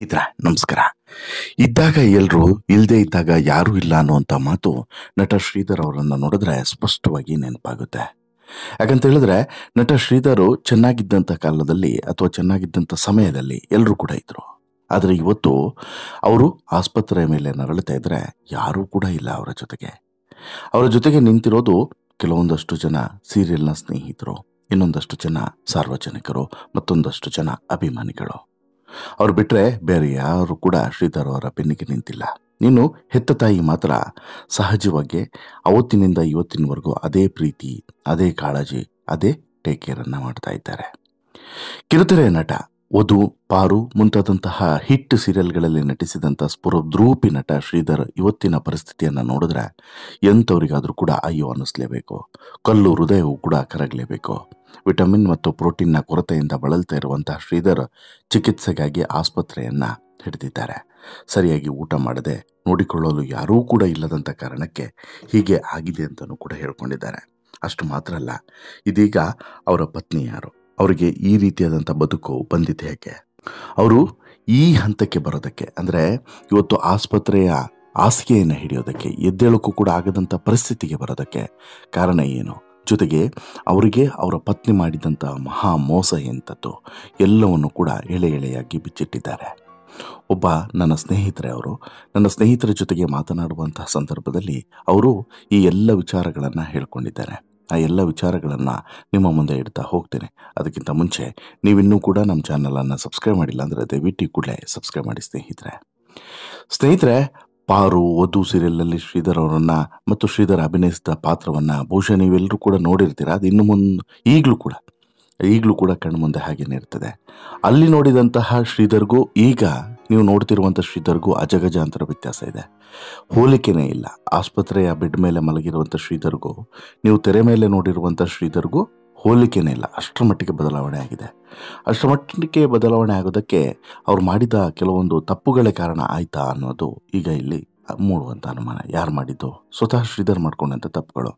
ನಮಸ್ಕಾರ. ಇದ್ದಾಗ ಎಲ್ರು, ಇಲ್ದೇ ಇದ್ದಾಗ ಯಾರೂ ಇಲ್ಲ ಅನ್ನುವಂಥ ಮಾತು ನಟ ಶ್ರೀಧರ್ ಅವರನ್ನ ನೋಡಿದ್ರೆ ಸ್ಪಷ್ಟವಾಗಿ ನೆನಪಾಗುತ್ತೆ. ಯಾಕಂತ ಹೇಳಿದ್ರೆ ನಟ ಶ್ರೀಧರು ಚೆನ್ನಾಗಿದ್ದಂಥ ಕಾಲದಲ್ಲಿ ಅಥವಾ ಚೆನ್ನಾಗಿದ್ದಂಥ ಸಮಯದಲ್ಲಿ ಎಲ್ಲರೂ ಕೂಡ ಇದ್ರು. ಆದರೆ ಇವತ್ತು ಅವರು ಆಸ್ಪತ್ರೆಯ ಮೇಲೆ ನರಳುತ್ತಾ ಇದ್ರೆ ಯಾರೂ ಕೂಡ ಇಲ್ಲ ಅವರ ಜೊತೆಗೆ. ಅವರ ಜೊತೆಗೆ ನಿಂತಿರೋದು ಕೆಲವೊಂದಷ್ಟು ಜನ ಸೀರಿಯಲ್ನ ಸ್ನೇಹಿತರು, ಇನ್ನೊಂದಷ್ಟು ಜನ ಸಾರ್ವಜನಿಕರು, ಮತ್ತೊಂದಷ್ಟು ಜನ ಅಭಿಮಾನಿಗಳು. ಅವ್ರು ಬಿಟ್ರೆ ಬೇರೆ ಯಾರು ಕೂಡ ಶ್ರೀಧರ್ ಅವರ ಬೆನ್ನಿಗೆ ನಿಂತಿಲ್ಲ. ಇನ್ನು ಹೆತ್ತ ತಾಯಿ ಮಾತ್ರ ಸಹಜವಾಗಿ ಅವತ್ತಿನಿಂದ ಇವತ್ತಿನವರೆಗೂ ಅದೇ ಪ್ರೀತಿ, ಅದೇ ಕಾಳಜಿ, ಅದೇ ಟೇಕ್ ಕೇರ್ ಅನ್ನ ಮಾಡ್ತಾ ಇದ್ದಾರೆ. ಕಿರುತೆರೆ ನಟ ವಧು, ಪಾರು ಮುಂತಾದಂತಹ ಹಿಟ್ ಸೀರಿಯಲ್ಗಳಲ್ಲಿ ನಟಿಸಿದಂಥ ಸ್ಫುರದ್ರೂಪಿ ನಟ ಶ್ರೀಧರ್ ಇವತ್ತಿನ ಪರಿಸ್ಥಿತಿಯನ್ನು ನೋಡಿದ್ರೆ ಎಂಥವ್ರಿಗಾದ್ರೂ ಕೂಡ ಅಯ್ಯೋ ಅನ್ನಿಸ್ಲೇಬೇಕು. ಕಲ್ಲು ಹೃದಯವು ಕೂಡ ಕರಗಲೇಬೇಕು. ವಿಟಮಿನ್ ಮತ್ತು ಪ್ರೋಟೀನ್ನ ಕೊರತೆಯಿಂದ ಬಳಲ್ತಾ ಇರುವಂತಹ ಶ್ರೀಧರ್ ಚಿಕಿತ್ಸೆಗಾಗಿ ಆಸ್ಪತ್ರೆಯನ್ನ ಹಿಡಿದಿದ್ದಾರೆ. ಸರಿಯಾಗಿ ಊಟ ಮಾಡದೆ ನೋಡಿಕೊಳ್ಳಲು ಯಾರೂ ಕೂಡ ಇಲ್ಲದಂಥ ಕಾರಣಕ್ಕೆ ಹೀಗೆ ಆಗಿದೆ ಅಂತಲೂ ಕೂಡ ಹೇಳ್ಕೊಂಡಿದ್ದಾರೆ. ಅಷ್ಟು ಮಾತ್ರ ಅಲ್ಲ, ಇದೀಗ ಅವರ ಪತ್ನಿ ಯಾರು, ಅವರಿಗೆ ಈ ರೀತಿಯಾದಂಥ ಬದುಕು ಬಂದಿದೆ ಹೇಗೆ, ಅವರು ಈ ಹಂತಕ್ಕೆ ಬರೋದಕ್ಕೆ ಅಂದರೆ ಇವತ್ತು ಆಸ್ಪತ್ರೆಯ ಹಾಸಿಗೆಯನ್ನು ಹಿಡಿಯೋದಕ್ಕೆ ಎದ್ದೇಳಕ್ಕೂ ಕೂಡ ಆಗದಂಥ ಪರಿಸ್ಥಿತಿಗೆ ಬರೋದಕ್ಕೆ ಕಾರಣ ಏನು, ಜೊತೆಗೆ ಅವರಿಗೆ ಅವರ ಪತ್ನಿ ಮಾಡಿದಂಥ ಮಹಾ ಮೋಸ ಎಂಥದ್ದು ಎಲ್ಲವನ್ನು ಕೂಡ ಎಳೆ ಎಳೆಯಾಗಿ ಬಿಚ್ಚಿಟ್ಟಿದ್ದಾರೆ. ಒಬ್ಬ ನನ್ನ ಸ್ನೇಹಿತರ ಜೊತೆಗೆ ಮಾತನಾಡುವಂತಹ ಸಂದರ್ಭದಲ್ಲಿ ಅವರು ಈ ಎಲ್ಲ ವಿಚಾರಗಳನ್ನು ಹೇಳ್ಕೊಂಡಿದ್ದಾರೆ. ಆ ಎಲ್ಲ ವಿಚಾರಗಳನ್ನು ನಿಮ್ಮ ಮುಂದೆ ಇಡ್ತಾ ಹೋಗ್ತೇನೆ. ಅದಕ್ಕಿಂತ ಮುಂಚೆ ನೀವಿನ್ನೂ ಕೂಡ ನಮ್ಮ ಚಾನಲನ್ನು ಸಬ್ಸ್ಕ್ರೈಬ್ ಮಾಡಿಲ್ಲ ಅಂದರೆ ದಯವಿಟ್ಟು ಕೂಡಲೇ ಸಬ್ಸ್ಕ್ರೈಬ್ ಮಾಡಿ ಸ್ನೇಹಿತರೆ. ಪಾರು, ವಧು ಸೀರಿಯಲ್ನಲ್ಲಿ ಶ್ರೀಧರ್ ಅವರನ್ನ ಮತ್ತು ಶ್ರೀಧರ್ ಅಭಿನಯಿಸಿದ ಪಾತ್ರವನ್ನು ಬಹುಶಃ ನೀವೆಲ್ಲರೂ ಕೂಡ ನೋಡಿರ್ತೀರ. ಅದು ಈಗಲೂ ಕೂಡ ಕಣ್ಣು ಮುಂದೆ ಹಾಗೇನೆ ಇರ್ತದೆ. ಅಲ್ಲಿ ನೋಡಿದಂತಹ ಶ್ರೀಧರ್ಗೂ ಈಗ ನೀವು ನೋಡ್ತಿರುವಂಥ ಶ್ರೀಧರ್ಗೂ ಅಜಗಜಾಂತರ ವ್ಯತ್ಯಾಸ ಇದೆ. ಹೋಲಿಕೆನೇ ಇಲ್ಲ. ಆಸ್ಪತ್ರೆಯ ಬೆಡ್ ಮೇಲೆ ಮಲಗಿರುವಂಥ ಶ್ರೀಧರ್ಗೂ ನೀವು ತೆರೆ ಮೇಲೆ ನೋಡಿರುವಂಥ ಶ್ರೀಧರ್ಗೂ ಹೋಲಿಕೆನೇ ಇಲ್ಲ. ಅಷ್ಟರ ಮಟ್ಟಿಗೆ ಬದಲಾವಣೆ ಆಗಿದೆ. ಅಷ್ಟರ ಮಟ್ಟಿಗೆ ಬದಲಾವಣೆ ಆಗೋದಕ್ಕೆ ಅವ್ರು ಮಾಡಿದ ಕೆಲವೊಂದು ತಪ್ಪುಗಳೇ ಕಾರಣ ಆಯ್ತಾ ಅನ್ನೋದು ಈಗ ಇಲ್ಲಿ ಮೂಡುವಂಥ ಅನುಮಾನ. ಯಾರು ಮಾಡಿದ್ದು? ಸ್ವತಃ ಶ್ರೀಧರ್ ಮಾಡ್ಕೊಂಡಂಥ ತಪ್ಪುಗಳು.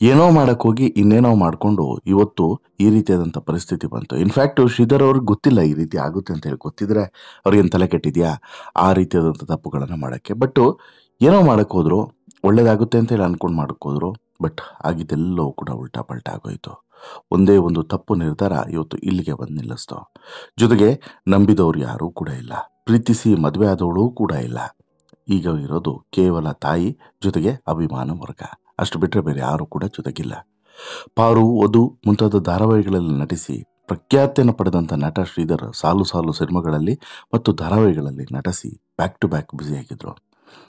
ಏನೋ ಮಾಡಕ್ ಹೋಗಿ ಇನ್ನೇನೋ ಮಾಡಿಕೊಂಡು ಇವತ್ತು ಈ ರೀತಿಯಾದಂಥ ಪರಿಸ್ಥಿತಿ ಬಂತು. ಇನ್ಫ್ಯಾಕ್ಟ್ ಶ್ರೀಧರ್ ಅವ್ರಿಗೆ ಗೊತ್ತಿಲ್ಲ ಈ ರೀತಿ ಆಗುತ್ತೆ ಅಂತ ಹೇಳಿ. ಗೊತ್ತಿದ್ರೆ ಅವ್ರಿಗೇನು ತಲೆ ಕೆಟ್ಟಿದ್ಯಾ ಆ ರೀತಿಯಾದಂಥ ತಪ್ಪುಗಳನ್ನು ಮಾಡೋಕ್ಕೆ? ಬಟ್ ಏನೋ ಮಾಡಕ್ಕೆ ಹೋದ್ರು, ಒಳ್ಳೇದಾಗುತ್ತೆ ಅಂತ ಹೇಳಿ ಅನ್ಕೊಂಡು ಮಾಡಕ್ಕೆ ಹೋದ್ರು. ಬಟ್ ಆಗಿದ್ದೆಲ್ಲವೂ ಕೂಡ ಉಲ್ಟಾ ಪಲ್ಟಾ ಆಗೋಯ್ತು. ಒಂದೇ ಒಂದು ತಪ್ಪು ನಿರ್ಧಾರ ಇವತ್ತು ಇಲ್ಲಿಗೆ ಬಂದು ನಿಲ್ಲಿಸ್ತು. ಜೊತೆಗೆ ನಂಬಿದವರು ಯಾರೂ ಕೂಡ ಇಲ್ಲ. ಪ್ರೀತಿಸಿ ಮದುವೆ ಆದವಳು ಕೂಡ ಇಲ್ಲ. ಈಗ ಇರೋದು ಕೇವಲ ತಾಯಿ, ಜೊತೆಗೆ ಅಭಿಮಾನ ವರ್ಗ. ಅಷ್ಟು ಬಿಟ್ಟರೆ ಬೇರೆ ಯಾರೂ ಕೂಡ ಜೊತೆಗಿಲ್ಲ. ಪಾರು, ವಧು ಮುಂತಾದ ಧಾರಾವಾಹಿಗಳಲ್ಲಿ ನಟಿಸಿ ಪ್ರಖ್ಯಾತಿಯನ್ನು ಪಡೆದಂಥ ನಟ ಶ್ರೀಧರ್ ಸಾಲು ಸಾಲು ಸಿನಿಮಾಗಳಲ್ಲಿ ಮತ್ತು ಧಾರಾವಾಹಿಗಳಲ್ಲಿ ನಟಿಸಿ ಬ್ಯಾಕ್ ಟು ಬ್ಯಾಕ್ ಬ್ಯುಸಿಯಾಗಿದ್ದರು.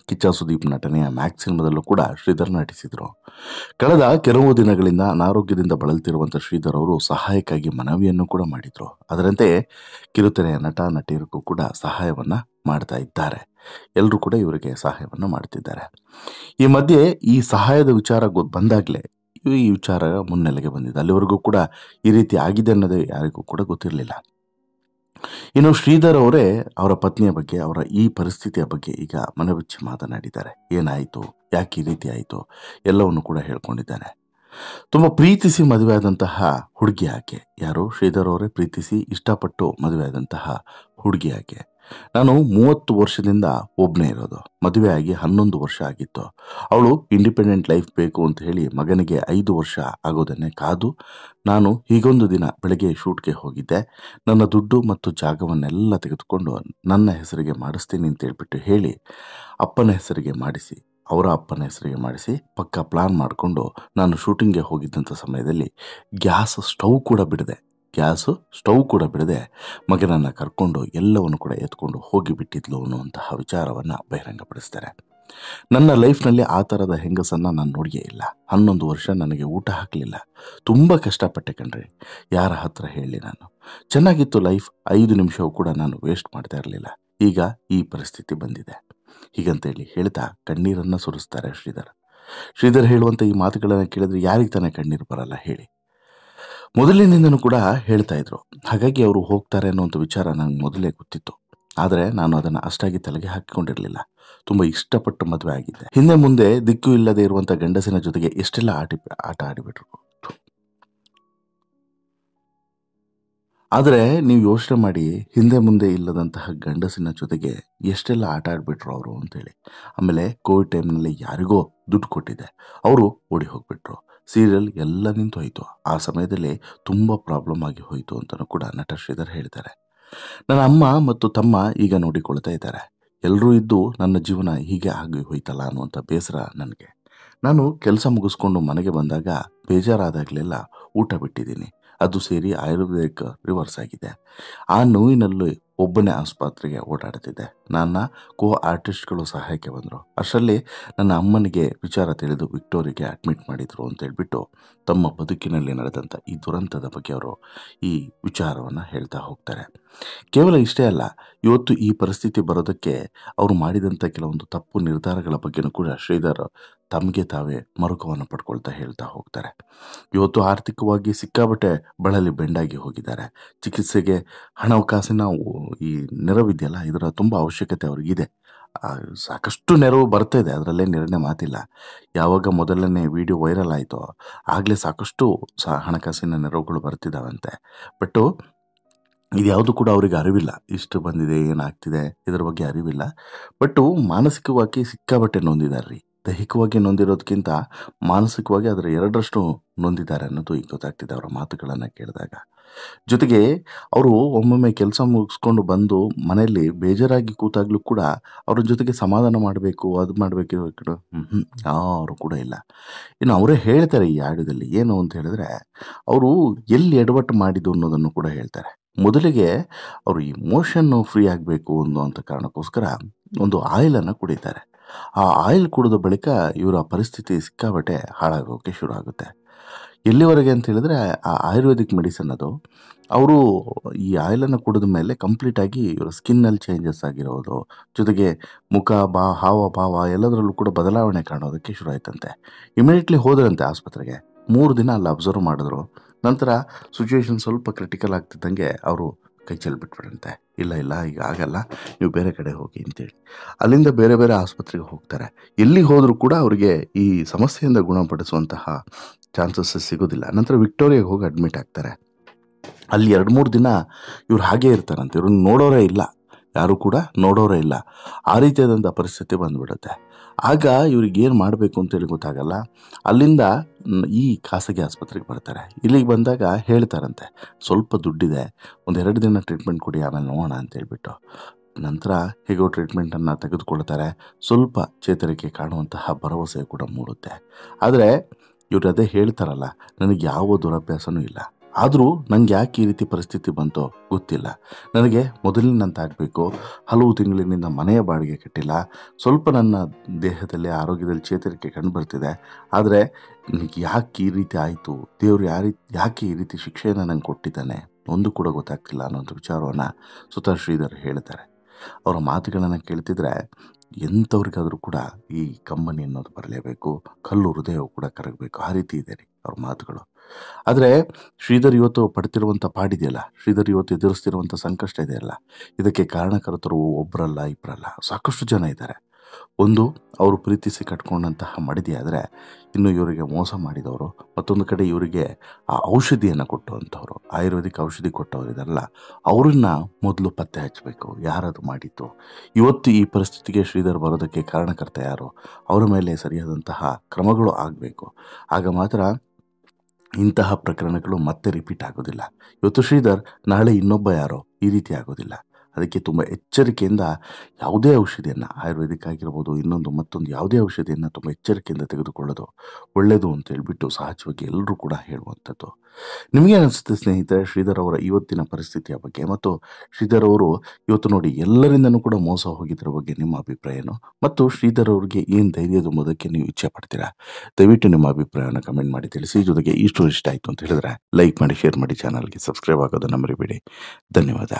ಕಿಚ್ಚ ಸುದೀಪ್ ನಟನೆಯ ಮ್ಯಾಕ್ಸ್ ಸಿನಿಮಾದಲ್ಲೂ ಕೂಡ ಶ್ರೀಧರ್ ನಟಿಸಿದರು. ಕಳೆದ ಕೆಲವು ದಿನಗಳಿಂದ ಅನಾರೋಗ್ಯದಿಂದ ಬಳಲ್ತಿರುವಂಥ ಶ್ರೀಧರ್ ಅವರು ಸಹಾಯಕ್ಕಾಗಿ ಮನವಿಯನ್ನು ಕೂಡ ಮಾಡಿದರು. ಅದರಂತೆ ಕಿರುತೆರೆಯ ನಟ ನಟಿಯರಿಗೂ ಕೂಡ ಸಹಾಯವನ್ನು ಮಾಡ್ತಾ ಇದ್ದಾರೆ. ಎಲ್ಲರೂ ಕೂಡ ಇವರಿಗೆ ಸಹಾಯವನ್ನು ಮಾಡ್ತಿದ್ದಾರೆ. ಈ ಮಧ್ಯೆ ಈ ಸಹಾಯದ ವಿಚಾರ ಬಂದಾಗಲೇ ಈ ವಿಚಾರ ಮುನ್ನೆಲೆಗೆ ಬಂದಿದೆ. ಅಲ್ಲಿವರೆಗೂ ಕೂಡ ಈ ರೀತಿ ಆಗಿದೆ ಅನ್ನೋದೇ ಯಾರಿಗೂ ಕೂಡ ಗೊತ್ತಿರಲಿಲ್ಲ. ಇನ್ನು ಶ್ರೀಧರ್ ಅವರೇ ಅವರ ಪತ್ನಿಯ ಬಗ್ಗೆ, ಅವರ ಈ ಪರಿಸ್ಥಿತಿಯ ಬಗ್ಗೆ ಈಗ ಮನಬಿಚ್ಚಿ ಮಾತನಾಡಿದ್ದಾರೆ. ಏನಾಯಿತು, ಯಾಕೆ ಈ ರೀತಿ ಆಯಿತು ಎಲ್ಲವನ್ನು ಕೂಡ ಹೇಳ್ಕೊಂಡಿದ್ದಾರೆ. ತುಂಬ ಪ್ರೀತಿಸಿ ಮದುವೆ ಆದಂತಹ ಹುಡುಗಿ ಆಕೆ. ಯಾರು? ಶ್ರೀಧರ್ ಅವರೇ ಪ್ರೀತಿಸಿ ಇಷ್ಟಪಟ್ಟು ಮದುವೆ ಆದಂತಹ ಹುಡುಗಿ ಆಕೆ. ನಾನು 30 ವರ್ಷದಿಂದ ಒಬ್ಬನೇ ಇರೋದು. ಮದುವೆ ಆಗಿ 11 ವರ್ಷ ಆಗಿತ್ತು. ಅವಳು ಇಂಡಿಪೆಂಡೆಂಟ್ ಲೈಫ್ ಬೇಕು ಅಂತ ಹೇಳಿ ಮಗನಿಗೆ 5 ವರ್ಷ ಆಗೋದನ್ನೇ ಕಾದು ನಾನು ಹೀಗೊಂದು ದಿನ ಬೆಳಗ್ಗೆ ಶೂಟ್ಗೆ ಹೋಗಿದ್ದೆ. ನನ್ನ ದುಡ್ಡು ಮತ್ತು ಜಾಗವನ್ನೆಲ್ಲ ತೆಗೆದುಕೊಂಡು ನನ್ನ ಹೆಸರಿಗೆ ಮಾಡಿಸ್ತೀನಿ ಅಂತ ಹೇಳ್ಬಿಟ್ಟು ಹೇಳಿ ಅಪ್ಪನ ಹೆಸರಿಗೆ ಮಾಡಿಸಿ, ಅವರ ಅಪ್ಪನ ಹೆಸರಿಗೆ ಮಾಡಿಸಿ ಪಕ್ಕಾ ಪ್ಲಾನ್ ಮಾಡಿಕೊಂಡು ನಾನು ಶೂಟಿಂಗ್ಗೆ ಹೋಗಿದ್ದಂಥ ಸಮಯದಲ್ಲಿ ಗ್ಯಾಸ್ ಸ್ಟವ್ ಕೂಡ ಬಿಡದೆ ಮಗನನ್ನು ಕರ್ಕೊಂಡು ಎಲ್ಲವನ್ನು ಕೂಡ ಎತ್ಕೊಂಡು ಹೋಗಿಬಿಟ್ಟಿದ್ಲು ಅನ್ನುವಂತಹ ವಿಚಾರವನ್ನು ಬಹಿರಂಗಪಡಿಸ್ತಾರೆ. ನನ್ನ ಲೈಫ್ನಲ್ಲಿ ಆ ಥರದ ಹೆಂಗಸನ್ನು ನಾನು ನೋಡಿಯೇ ಇಲ್ಲ. 11 ವರ್ಷ ನನಗೆ ಊಟ ಹಾಕಲಿಲ್ಲ. ತುಂಬ ಕಷ್ಟಪಟ್ಟೆ ಕಣ್ರಿ. ಯಾರ ಹತ್ರ ಹೇಳಿ ನಾನು? ಚೆನ್ನಾಗಿತ್ತು ಲೈಫ್. 5 ನಿಮಿಷವೂ ಕೂಡ ನಾನು ವೇಸ್ಟ್ ಮಾಡ್ತಾ ಇರಲಿಲ್ಲ. ಈಗ ಈ ಪರಿಸ್ಥಿತಿ ಬಂದಿದೆ ಹೀಗಂತೇಳಿ ಹೇಳ್ತಾ ಕಣ್ಣೀರನ್ನು ಸುರಿಸ್ತಾರೆ ಶ್ರೀಧರ್ ಹೇಳುವಂಥ ಈ ಮಾತುಗಳನ್ನು ಕೇಳಿದ್ರೆ ಯಾರಿಗೆ ತಾನೇ ಕಣ್ಣೀರು ಬರಲ್ಲ ಹೇಳಿ? ಮೊದಲಿನಿಂದನೂ ಕೂಡ ಹೇಳ್ತಾ ಇದ್ರು. ಹಾಗಾಗಿ ಅವರು ಹೋಗ್ತಾರೆ ಅನ್ನೋಂಥ ವಿಚಾರ ನನಗೆ ಮೊದಲೇ ಗೊತ್ತಿತ್ತು. ಆದರೆ ನಾನು ಅದನ್ನು ಅಷ್ಟಾಗಿ ತಲೆಗೆ ಹಾಕಿಕೊಂಡಿರಲಿಲ್ಲ. ತುಂಬ ಇಷ್ಟಪಟ್ಟು ಮದುವೆ ಆಗಿದ್ದೆ. ಹಿಂದೆ ಮುಂದೆ ದಿಕ್ಕು ಇಲ್ಲದೆ ಇರುವಂಥ ಗಂಡಸಿನ ಜೊತೆಗೆ ಎಷ್ಟೆಲ್ಲ ಆಟ ಆಡಿಬಿಟ್ರು. ಆದರೆ ನೀವು ಯೋಚನೆ ಮಾಡಿ, ಹಿಂದೆ ಮುಂದೆ ಇಲ್ಲದಂತಹ ಗಂಡಸಿನ ಜೊತೆಗೆ ಎಷ್ಟೆಲ್ಲ ಆಟ ಆಡ್ಬಿಟ್ರು ಅವರು ಅಂತೇಳಿ. ಆಮೇಲೆ ಕೋವಿಡ್ ಟೈಮ್ನಲ್ಲಿ ಯಾರಿಗೋ ದುಡ್ಡು ಕೊಟ್ಟಿದ್ದೆ, ಅವರು ಓಡಿ ಹೋಗ್ಬಿಟ್ರು. ಸೀರಿಯಲ್ ಎಲ್ಲ ನಿಂತು ಹೋಯಿತು. ಆ ಸಮಯದಲ್ಲಿ ತುಂಬ ಪ್ರಾಬ್ಲಮ್ ಆಗಿ ಹೋಯಿತು ಅಂತಲೂ ಕೂಡ ನಟ ಶ್ರೀಧರ್ ಹೇಳ್ತಾರೆ. ನನ್ನ ಅಮ್ಮ ಮತ್ತು ತಮ್ಮ ಈಗ ನೋಡಿಕೊಳ್ತಾ ಇದ್ದಾರೆ. ಎಲ್ಲರೂ ಇದ್ದು ನನ್ನ ಜೀವನ ಹೀಗೆ ಆಗಿ ಹೋಯ್ತಲ್ಲ ಅನ್ನುವಂಥ ಬೇಸರ ನನಗೆ. ನಾನು ಕೆಲಸ ಮುಗಿಸ್ಕೊಂಡು ಮನೆಗೆ ಬಂದಾಗ ಬೇಜಾರಾದಾಗಲೆಲ್ಲ ಊಟ ಬಿಟ್ಟಿದ್ದೀನಿ. ಅದು ಸೇರಿ ಆಯುರ್ವೇದಿಕ್ ರಿವರ್ಸ್ ಆಗಿದೆ. ಆ ನೋವಿನಲ್ಲಿ ಒಬ್ಬನೇ ಆಸ್ಪತ್ರೆಗೆ ಓಡಾಡ್ತಿದ್ದೆ. ನನ್ನ ಕೋ ಆರ್ಟಿಸ್ಟ್ಗಳು ಸಹಾಯಕ್ಕೆ ಬಂದರು. ಅಷ್ಟರಲ್ಲಿ ನನ್ನ ಅಮ್ಮನಿಗೆ ವಿಚಾರ ತಿಳಿದು ವಿಕ್ಟೋರಿಗೆ ಅಡ್ಮಿಟ್ ಮಾಡಿದರು ಅಂತ ಹೇಳ್ಬಿಟ್ಟು ತಮ್ಮ ಬದುಕಿನಲ್ಲಿ ನಡೆದಂಥ ಈ ದುರಂತದ ಬಗ್ಗೆ ಅವರು ಈ ವಿಚಾರವನ್ನು ಹೇಳ್ತಾ ಹೋಗ್ತಾರೆ. ಕೇವಲ ಇಷ್ಟೇ ಅಲ್ಲ, ಇವತ್ತು ಈ ಪರಿಸ್ಥಿತಿ ಬರೋದಕ್ಕೆ ಅವರು ಮಾಡಿದಂಥ ಕೆಲವೊಂದು ತಪ್ಪು ನಿರ್ಧಾರಗಳ ಬಗ್ಗೆನೂ ಕೂಡ ಶ್ರೀಧರ್ ತಮಗೆ ತಾವೇ ಮರುಕವನ್ನು ಪಡ್ಕೊಳ್ತಾ ಹೇಳ್ತಾ ಹೋಗ್ತಾರೆ. ಇವತ್ತು ಆರ್ಥಿಕವಾಗಿ ಸಿಕ್ಕಾಬಟ್ಟೆ ಬಳಲಿ ಬೆಂಡಾಗಿ ಹೋಗಿದ್ದಾರೆ. ಚಿಕಿತ್ಸೆಗೆ ಹಣಕಾಸಿನ ಈ ನೆರವಿದೆಯಲ್ಲ, ಇದರ ತುಂಬ ಅವಶ್ಯಕತೆ ಅವ್ರಿಗಿದೆ. ಸಾಕಷ್ಟು ನೆರವು ಬರ್ತಾ ಇದೆ, ಅದರಲ್ಲೇನು ಎರಡನೇ ಮಾತಿಲ್ಲ. ಯಾವಾಗ ಮೊದಲನೇ ವಿಡಿಯೋ ವೈರಲ್ ಆಯಿತೋ ಆಗಲೇ ಸಾಕಷ್ಟು ಹಣಕಾಸಿನ ನೆರವುಗಳು ಬರ್ತಿದ್ದಾವಂತೆ. ಬಟ್ಟು ಇದ್ಯಾವುದು ಕೂಡ ಅವರಿಗೆ ಅರಿವಿಲ್ಲ. ಇಷ್ಟು ಬಂದಿದೆ, ಏನಾಗ್ತಿದೆ ಇದರ ಬಗ್ಗೆ ಅರಿವಿಲ್ಲ. ಬಟ್ಟು ಮಾನಸಿಕವಾಗಿ ಸಿಕ್ಕಾಬಟ್ಟೆ ನೊಂದಿದ್ದಾರೆ ರೀ. ದೈಹಿಕವಾಗಿ ನೊಂದಿರೋದಕ್ಕಿಂತ ಮಾನಸಿಕವಾಗಿ ಅದರ 2ರಷ್ಟು ನೊಂದಿದ್ದಾರೆ ಅನ್ನೋದು ಈಗ ಗೊತ್ತಾಗ್ತಿದೆ ಅವರ ಮಾತುಗಳನ್ನು ಕೇಳಿದಾಗ. ಜೊತೆಗೆ ಅವರು ಒಮ್ಮೊಮ್ಮೆ ಕೆಲಸ ಮುಗಿಸ್ಕೊಂಡು ಬಂದು ಮನೆಯಲ್ಲಿ ಬೇಜಾರಾಗಿ ಕೂತಾಗಲೂ ಕೂಡ ಅವ್ರ ಜೊತೆಗೆ ಸಮಾಧಾನ ಮಾಡಬೇಕು, ಅದು ಮಾಡಬೇಕು, ಯಾರು ಕೂಡ ಇಲ್ಲ. ಇನ್ನು ಅವರೇ ಹೇಳ್ತಾರೆ ಈ ಆಡಿಯೋದಲ್ಲಿ ಏನು ಅಂತ ಹೇಳಿದ್ರೆ, ಅವರು ಎಲ್ಲಿ ಎಡವಟ್ಟು ಮಾಡಿದ್ದು ಅನ್ನೋದನ್ನು ಕೂಡ ಹೇಳ್ತಾರೆ. ಮೊದಲಿಗೆ ಅವರು ಇಮೋಷನ್ನು ಫ್ರೀ ಆಗಬೇಕು ಅನ್ನುವಂಥ ಕಾರಣಕ್ಕೋಸ್ಕರ ಒಂದು ಆಯಿಲನ್ನು ಕುಡಿತಾರೆ. ಆ ಆಯಿಲ್ ಕುಡಿದ ಬಳಿಕ ಇವರ ಪರಿಸ್ಥಿತಿ ಸಿಕ್ಕಾಬಟ್ಟೆ ಹಾಳಾಗೋಕ್ಕೆ ಶುರು ಆಗುತ್ತೆ. ಎಲ್ಲಿವರೆಗೆ ಅಂತ ಹೇಳಿದ್ರೆ, ಆ ಆಯುರ್ವೇದಿಕ್ ಮೆಡಿಸನ್ ಅದು ಅವರು ಈ ಆಯಿಲನ್ನು ಕುಡಿದ ಮೇಲೆ ಕಂಪ್ಲೀಟಾಗಿ ಇವರ ಸ್ಕಿನ್ನಲ್ಲಿ ಚೇಂಜಸ್ ಆಗಿರೋದು, ಜೊತೆಗೆ ಮುಖ ಹಾವ ಭಾವ ಎಲ್ಲದರಲ್ಲೂ ಕೂಡ ಬದಲಾವಣೆ ಕಾಣೋದಕ್ಕೆ ಶುರು ಆಯ್ತಂತೆ. ಇಮಿಡಿಯೇಟ್ಲಿ ಹೋದ್ರಂತೆ ಆಸ್ಪತ್ರೆಗೆ. 3 ದಿನ ಅಲ್ಲಿ ಅಬ್ಸರ್ವ್ ಮಾಡಿದ್ರು. ನಂತರ ಸಿಚುವೇಶನ್ ಸ್ವಲ್ಪ ಕ್ರಿಟಿಕಲ್ ಆಗ್ತಿದ್ದಂಗೆ ಅವರು ಕೈ ಚೆಲ್ಬಿಟ್ಬಿಡಂತೆ. ಇಲ್ಲ ಈಗ ಆಗಲ್ಲ, ನೀವು ಬೇರೆ ಕಡೆ ಹೋಗಿ ಅಂತೇಳಿ ಅಲ್ಲಿಂದ ಬೇರೆ ಬೇರೆ ಆಸ್ಪತ್ರೆಗೆ ಹೋಗ್ತಾರೆ. ಎಲ್ಲಿ ಹೋದರೂ ಕೂಡ ಅವರಿಗೆ ಈ ಸಮಸ್ಯೆಯಿಂದ ಗುಣಪಡಿಸುವಂತಹ ಚಾನ್ಸಸ್ ಸಿಗೋದಿಲ್ಲ. ನಂತರ ವಿಕ್ಟೋರಿಯಾಗೆ ಹೋಗಿ ಅಡ್ಮಿಟ್ ಆಗ್ತಾರೆ. ಅಲ್ಲಿ 2-3 ದಿನ ಇವ್ರು ಹಾಗೇ ಇರ್ತಾರಂತೆ. ಇವ್ರನ್ನ ನೋಡೋರೇ ಇಲ್ಲ, ಯಾರು ಕೂಡ ನೋಡೋರೇ ಇಲ್ಲ. ಆ ರೀತಿಯಾದಂಥ ಪರಿಸ್ಥಿತಿ ಬಂದುಬಿಡುತ್ತೆ. ಆಗ ಇವ್ರಿಗೆ ಏನು ಮಾಡಬೇಕು ಅಂತೇಳಿ ಗೊತ್ತಾಗಲ್ಲ. ಅಲ್ಲಿಂದ ಈ ಖಾಸಗಿ ಆಸ್ಪತ್ರೆಗೆ ಬರ್ತಾರೆ. ಇಲ್ಲಿಗೆ ಬಂದಾಗ ಹೇಳ್ತಾರಂತೆ, ಸ್ವಲ್ಪ ದುಡ್ಡಿದೆ, 1-2 ದಿನ ಟ್ರೀಟ್ಮೆಂಟ್ ಕೊಡಿ, ಆಮೇಲೆ ನೋಡೋಣ ಅಂತೇಳ್ಬಿಟ್ಟು. ನಂತರ ಹೇಗೋ ಟ್ರೀಟ್ಮೆಂಟನ್ನು ತೆಗೆದುಕೊಳ್ತಾರೆ. ಸ್ವಲ್ಪ ಚೇತರಿಕೆ ಕಾಣುವಂತಹ ಭರವಸೆ ಕೂಡ ಮೂಡುತ್ತೆ. ಆದರೆ ಇವ್ರು ಅದೇ ಹೇಳ್ತಾರಲ್ಲ, ನನಗೆ ಯಾವ ದುರಭ್ಯಾಸನೂ ಇಲ್ಲ, ಆದರೂ ನನಗೆ ಯಾಕೆ ಈ ರೀತಿ ಪರಿಸ್ಥಿತಿ ಬಂತೋ ಗೊತ್ತಿಲ್ಲ. ನನಗೆ ಮೊದಲಿನಂತ ಆಗಬೇಕು. ಹಲವು ತಿಂಗಳಿನಿಂದ ಮನೆಯ ಬಾಡಿಗೆ ಕಟ್ಟಿಲ್ಲ. ಸ್ವಲ್ಪ ನನ್ನ ದೇಹದಲ್ಲಿ ಆರೋಗ್ಯದಲ್ಲಿ ಚೇತರಿಕೆ ಕಂಡುಬರ್ತಿದೆ. ಆದರೆ ನನಗೆ ಯಾಕೆ ಈ ರೀತಿ ಆಯಿತು, ದೇವರು ಯಾಕೆ ಈ ರೀತಿ ಶಿಕ್ಷೆಯನ್ನು ನಂಗೆ ಕೊಟ್ಟಿದ್ದಾನೆ ಒಂದು ಕೂಡ ಗೊತ್ತಾಗ್ತಿಲ್ಲ ಅನ್ನೋಂಥ ವಿಚಾರವನ್ನು ಸ್ವತಃ ಶ್ರೀಧರ್ ಹೇಳ್ತಾರೆ. ಅವರ ಮಾತುಗಳನ್ನು ಕೇಳ್ತಿದ್ರೆ ಎಂಥವ್ರಿಗಾದರೂ ಕೂಡ ಈ ಕಂಬನಿ ಅನ್ನೋದು ಬರಲೇಬೇಕು, ಕಲ್ಲು ಹೃದಯವು ಕೂಡ ಕರಗಬೇಕು. ಆ ರೀತಿ ಇದೆ ರೀ ಅವ್ರ ಮಾತುಗಳು. ಆದರೆ ಶ್ರೀಧರ್ ಇವತ್ತು ಪಡ್ತಿರುವಂಥ ಪಾಡಿದೆಯಲ್ಲ, ಶ್ರೀಧರ್ ಇವತ್ತು ಎದುರಿಸ್ತಿರುವಂಥ ಸಂಕಷ್ಟ ಇದೆಯಲ್ಲ, ಇದಕ್ಕೆ ಕಾರಣಕರ್ತರು ಒಬ್ಬರಲ್ಲ ಇಬ್ಬರಲ್ಲ, ಸಾಕಷ್ಟು ಜನ ಇದ್ದಾರೆ. ಒಂದು, ಅವರು ಪ್ರೀತಿಸಿ ಕಟ್ಕೊಂಡಂತಹ ಮಡದಿ ಆದರೆ, ಇನ್ನು ಇವರಿಗೆ ಮೋಸ ಮಾಡಿದವರು, ಮತ್ತೊಂದು ಕಡೆ ಇವರಿಗೆ ಆ ಔಷಧಿಯನ್ನು ಕೊಟ್ಟುವಂಥವ್ರು, ಆಯುರ್ವೇದಿಕ್ ಔಷಧಿ ಕೊಟ್ಟವರು ಇದಾರಲ್ಲ, ಅವ್ರನ್ನ ಮೊದಲು ಪತ್ತೆ ಹಚ್ಚಬೇಕು, ಯಾರದು ಮಾಡಿತ್ತು. ಇವತ್ತು ಈ ಪರಿಸ್ಥಿತಿಗೆ ಶ್ರೀಧರ್ ಬರೋದಕ್ಕೆ ಕಾರಣಕರ್ತ ಯಾರು, ಅವರ ಮೇಲೆ ಸರಿಯಾದಂತಹ ಕ್ರಮಗಳು ಆಗಬೇಕು. ಆಗ ಮಾತ್ರ ಇಂತಹ ಪ್ರಕರಣಗಳು ಮತ್ತೆ ರಿಪೀಟ್ ಆಗೋದಿಲ್ಲ. ಇವತ್ತು ಶ್ರೀಧರ್, ನಾಳೆ ಇನ್ನೊಬ್ಬ ಯಾರೋ, ಈ ರೀತಿ ಆಗೋದಿಲ್ಲ. ಅದಕ್ಕೆ ತುಂಬ ಎಚ್ಚರಿಕೆಯಿಂದ ಯಾವುದೇ ಔಷಧಿಯನ್ನು, ಆಯುರ್ವೇದಿಕ್ ಆಗಿರ್ಬೋದು, ಮತ್ತೊಂದು ಯಾವುದೇ ಔಷಧಿಯನ್ನು ತುಂಬ ಎಚ್ಚರಿಕೆಯಿಂದ ತೆಗೆದುಕೊಳ್ಳೋದು ಒಳ್ಳೆಯದು ಅಂತ ಹೇಳ್ಬಿಟ್ಟು ಸಹಜವಾಗಿ ಎಲ್ಲರೂ ಕೂಡ ಹೇಳುವಂಥದ್ದು. ನಿಮಗೆ ಅನಿಸುತ್ತೆ ಸ್ನೇಹಿತರೆ, ಶ್ರೀಧರ್ ಅವರ ಇವತ್ತಿನ ಪರಿಸ್ಥಿತಿಯ ಬಗ್ಗೆ, ಮತ್ತು ಶ್ರೀಧರ್ ಅವರು ಇವತ್ತು ನೋಡಿ ಎಲ್ಲರಿಂದನೂ ಕೂಡ ಮೋಸ ಹೋಗಿದ್ದರ ಬಗ್ಗೆ ನಿಮ್ಮ ಅಭಿಪ್ರಾಯ ಏನು, ಮತ್ತು ಶ್ರೀಧರ್ ಅವರಿಗೆ ಏನು ಧೈರ್ಯ ತುಂಬುವುದಕ್ಕೆ ನೀವು ಇಚ್ಛೆ ಪಡ್ತೀರಾ? ದಯವಿಟ್ಟು ನಿಮ್ಮ ಅಭಿಪ್ರಾಯವನ್ನು ಕಮೆಂಟ್ ಮಾಡಿ ತಿಳಿಸಿ. ಜೊತೆಗೆ ಇಷ್ಟ ಆಯಿತು ಅಂತ ಹೇಳಿದ್ರೆ ಲೈಕ್ ಮಾಡಿ, ಶೇರ್ ಮಾಡಿ, ಚಾನಲ್ಗೆ ಸಬ್ಸ್ಕ್ರೈಬ್ ಆಗೋದನ್ನು ಮರಿಬೇಡಿ. ಧನ್ಯವಾದ.